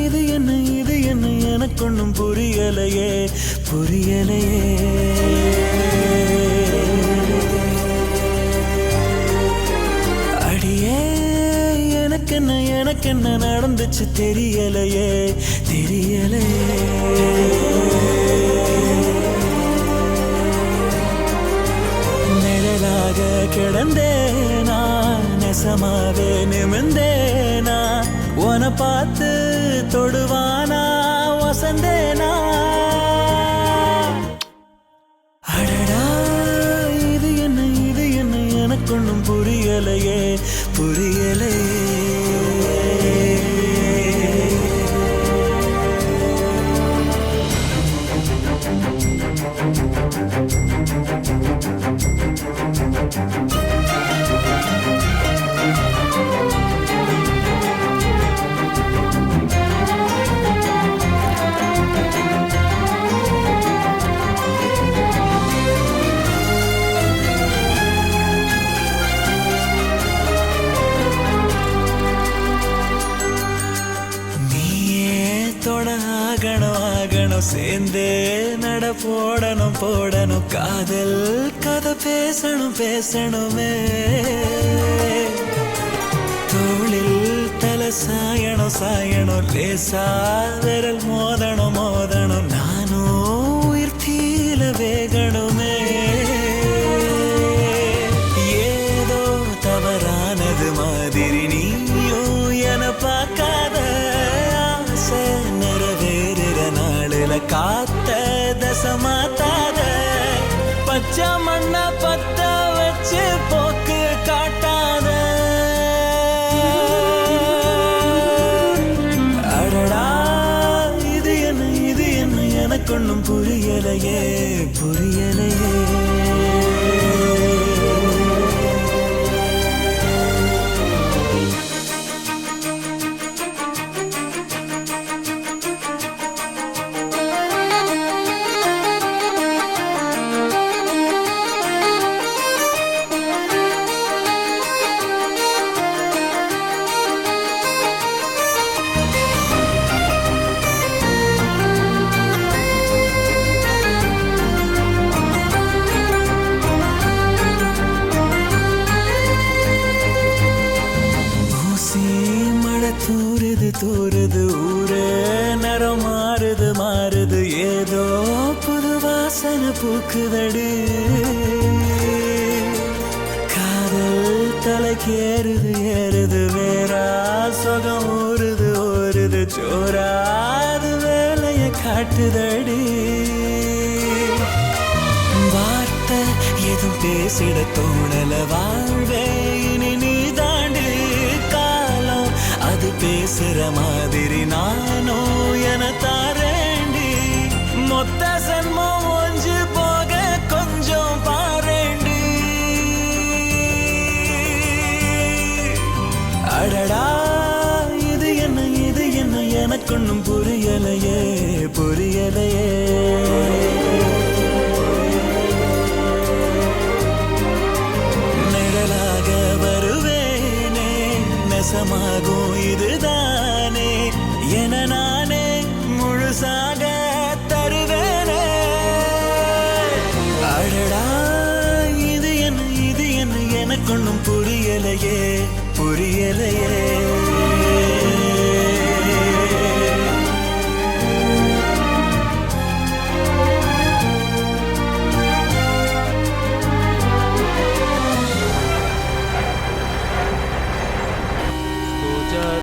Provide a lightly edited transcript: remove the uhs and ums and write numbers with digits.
இது என்ன எனக்கு ஒன்றும் புரியலையே புரியலையே. அடியே எனக்கு என்ன நடந்துச்சு தெரியலையே தெரியலையே. நிழலாக கிடந்தேனா நெசமாவே நிமிந்தேனா உன பார்த்து தொடுவானா வசந்தேனா. அடடா இது என்ன எனக்கு ஒன்றும் புரியலையே புரியலையே. ஆகணும் சேர்ந்தே நட போடணும் காதல் கதை பேசணுமே. தோளில் தலை சாயணும் லேசா விரல் மோதணும் நானும் உயிர் தீல வேகணுமே. ஏதோ தவறானது மாதிரி நீயும் என பார்க்காத ஆசை நிறைவேறுற நாளில காத்த தசமாத்தாத பச்சை மண்ண பத்த வச்சு போக்கு காட்டாத. அடடா இது என்ன எனக்கு ஒன்றும் புரியலையே புரியலையே. தூருது ஊரே நிறம் மாறுது ஏதோ புது வாசனை பூக்குதடு. காதல் தலைக்கு ஏறுது வேறா சொகம் ஊறுது சோறாது வேலைய காட்டுதடி. வார்த்தை எதுவும் பேசிட தோணல வாழ்வே இனி நீ தாண்டு. காலம் அது பேசுற மாதிரி நானும் என தாரேண்டி. மொத்த சன்மம் ஒஞ்சு போக கொஞ்சம் பாரேண்டி. அடடா இது என்ன எனக்கு ஒன்றும் புரியலையே புரியலையே. நிழலாக வருவேனே நெசமாகும் இதுதானே என நானே முழுசாக தருவேனே. அடடா இது என்ன எனக்கு ஒன்றும் புரியலையே புரியலையே.